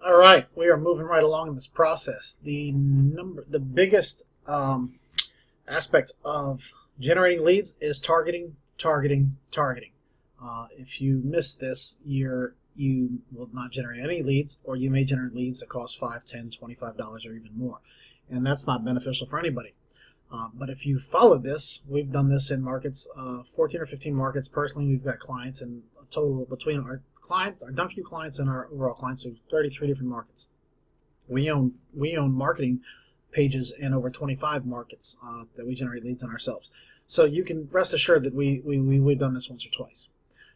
All right, we are moving right along in this process. The biggest aspect of generating leads is targeting, targeting, targeting. If you miss this, you will not generate any leads, or you may generate leads that cost $5, $10, $25, or even more, and that's not beneficial for anybody. But if you follow this, we've done this in markets, 14 or 15 markets. Personally, we've got clients in a total between our clients, our done few clients, and our overall clients. We have 33 different markets. We own marketing pages in over 25 markets that we generate leads on ourselves. So you can rest assured that we've done this once or twice.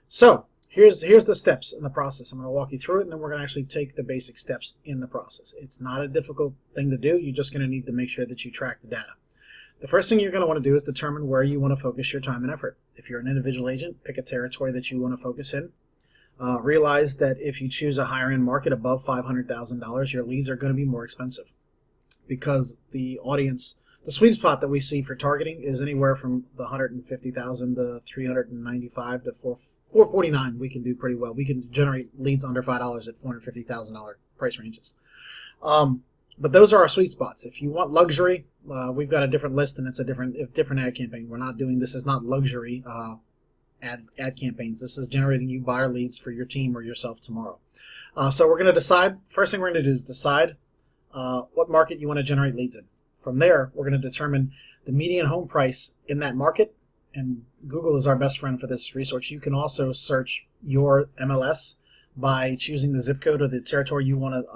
So here's the steps in the process. I'm going to walk you through it, and then we're going to actually take the basic steps in the process. It's not a difficult thing to do. You're just going to need to make sure that you track the data. The first thing you're going to want to do is determine where you want to focus your time and effort. If you're an individual agent, pick a territory that you want to focus in. Realize that if you choose a higher end market above $500,000, your leads are going to be more expensive because the audience, the sweet spot that we see for targeting is anywhere from the 150,000 to 395 to 449. We can do pretty well. We can generate leads under $5 at $450,000 price ranges. But those are our sweet spots. If you want luxury, we've got a different list, and it's a different ad campaign. We're not doing this is not luxury ad campaigns. This is generating you buyer leads for your team or yourself tomorrow. So we're going to decide. First thing we're going to do is decide what market you want to generate leads in. From there, we're going to determine the median home price in that market. And Google is our best friend for this resource. You can also search your MLS by choosing the zip code or the territory you want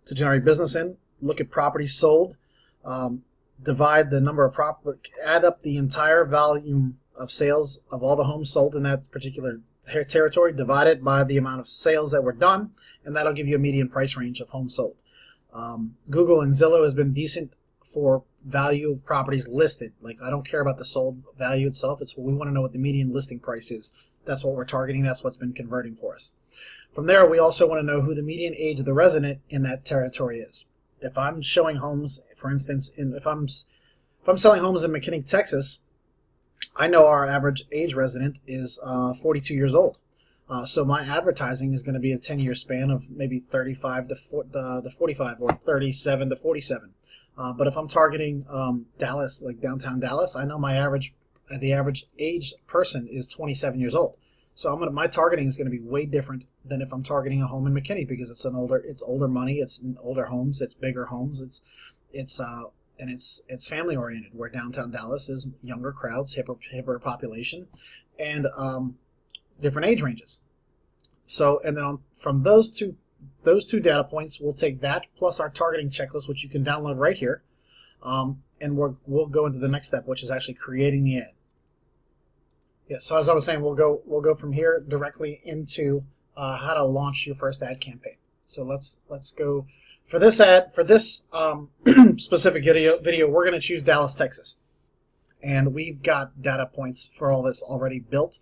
to generate business in. Look at properties sold, divide the number of add up the entire volume of sales of all the homes sold in that particular territory, divide it by the amount of sales that were done, and that'll give you a median price range of homes sold. Google and Zillow has been decent for value of properties listed. Like, I don't care about the sold value itself. It's what we want to know what the median listing price is. That's what we're targeting. That's what's been converting for us. From there, we also want to know who the median age of the resident in that territory is. If I'm showing homes, for instance, if I'm selling homes in McKinney, Texas, I know our average age resident is 42 years old. So my advertising is going to be a 10-year span of maybe 35 to 45 or 37 to 47. But if I'm targeting Dallas, like downtown Dallas, I know the average age person is 27 years old. So my targeting is going to be way different than if I'm targeting a home in McKinney, because it's older money, it's older homes, it's bigger homes, it's family oriented. Where downtown Dallas is younger crowds, hipper population, and different age ranges. So, and then from those two data points, we'll take that plus our targeting checklist, which you can download right here, and we'll go into the next step, which is actually creating the ad. Yeah, so as I was saying, we'll go from here directly into how to launch your first ad campaign. So let's go for this specific video. We're going to choose Dallas, Texas, and we've got data points for all this already built.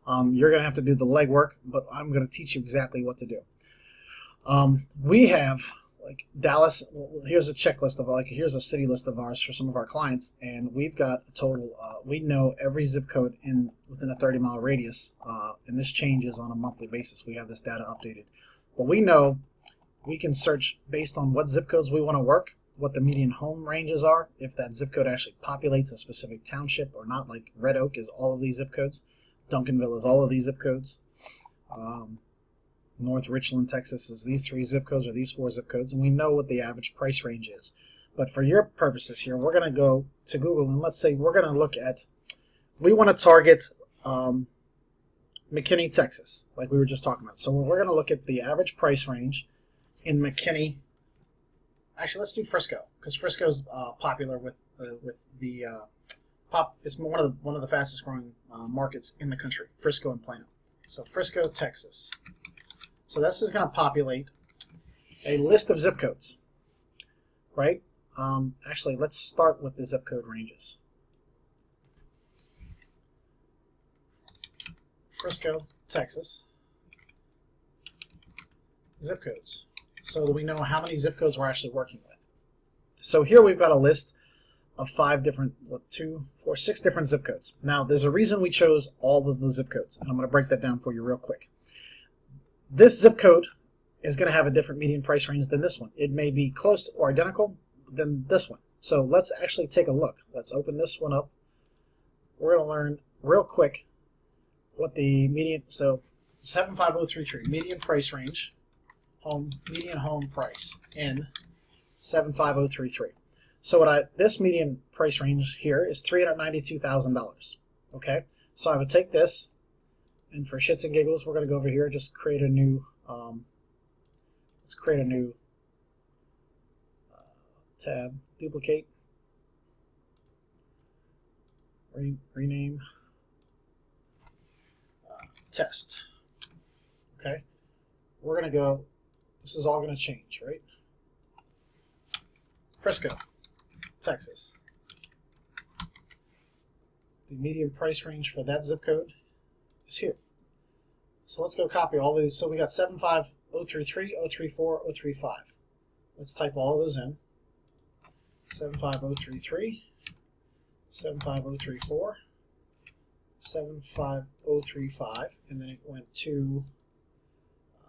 You're going to have to do the legwork, but I'm going to teach you exactly what to do. We have, like, Dallas. Here's a checklist of, here's a city list of ours for some of our clients, and we've got a total. We know every zip code within a 30-mile radius, and this changes on a monthly basis. We have this data updated, but we know we can search based on what zip codes we want to work, what the median home ranges are, if that zip code actually populates a specific township or not. Like Red Oak is all of these zip codes, Duncanville is all of these zip codes. North Richland, Texas is these 3 zip codes or these 4 zip codes, and we know what the average price range is. But for your purposes here, we're going to go to Google, and let's say we're going to look at, we want to target McKinney, Texas, like we were just talking about. So we're going to look at the average price range in McKinney. Actually, let's do Frisco, because Frisco's popular with the it's one of the fastest growing markets in the country, Frisco and Plano. So Frisco, Texas. So this is going to populate a list of zip codes, right? Actually, let's start with the zip code ranges. Frisco, Texas. Zip codes. So that we know how many zip codes we're actually working with. So here we've got a list of 6 different zip codes. Now, there's a reason we chose all of the zip codes, and I'm going to break that down for you real quick. This zip code is going to have a different median price range than this one. It may be close or identical than this one. So let's actually take a look. Let's open this one up. We're going to learn real quick what the median, so 75033, median price range, median home price in 75033. So this median price range here is $392,000. Okay, so I would take this, and for shits and giggles, we're going to go over here, just create a new, let's create a new tab, duplicate, rename, test. Okay, we're going to go, this is all going to change, right? Frisco, Texas. The median price range for that zip code is here. So let's go copy all these. So we got 75033, 034, 035. Let's type all of those in. 75033, 75034, 75035, and then it went to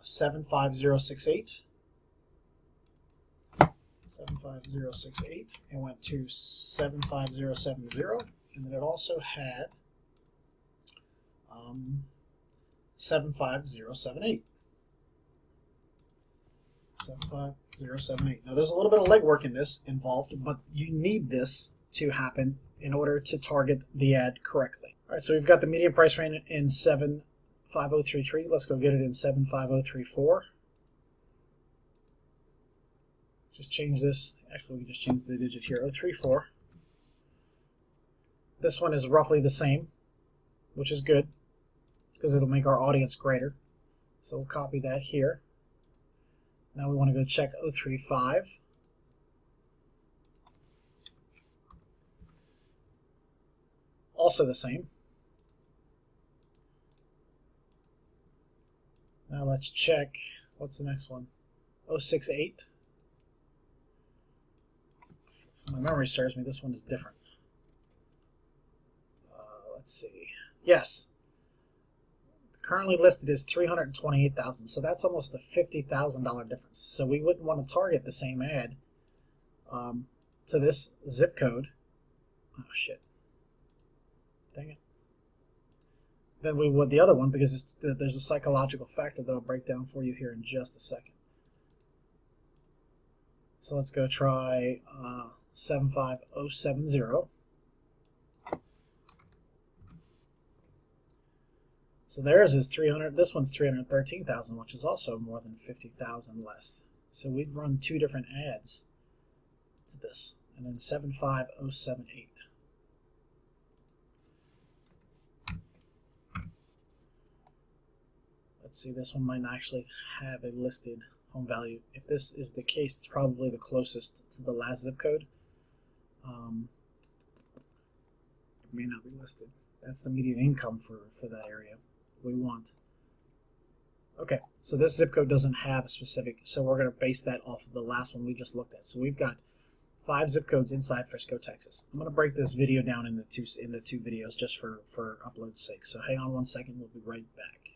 75068. 75068, and went to 75070, and then it also had 75078. 75078. Now there's a little bit of legwork in this involved, but you need this to happen in order to target the ad correctly. All right, so we've got the median price range in 75033. Let's go get it in 75034. Just change this. Actually, we just changed the digit here. 034. This one is roughly the same, which is good because it'll make our audience greater. So we'll copy that here. Now we want to go check 035. Also the same. Now let's check, what's the next one? 068. If my memory serves me, this one is different. Let's see. Yes. Currently listed is $328,000, so that's almost a $50,000 difference. So we wouldn't want to target the same ad to this zip code. Oh shit! Dang it! Than we would the other one because there's a psychological factor that I'll break down for you here in just a second. So let's go try 75070. So theirs is 300. This one's 313,000, which is also more than 50,000 less. So we'd run two different ads to this, and then 75078. Let's see. This one might not actually have a listed home value. If this is the case, it's probably the closest to the last zip code. It may not be listed. That's the median income for that area. We want. Okay, so this zip code doesn't have a specific, so we're going to base that off of the last one we just looked at. So we've got 5 zip codes inside Frisco, Texas. I'm going to break this video down into two videos just for upload's sake. So hang on one second, we'll be right back.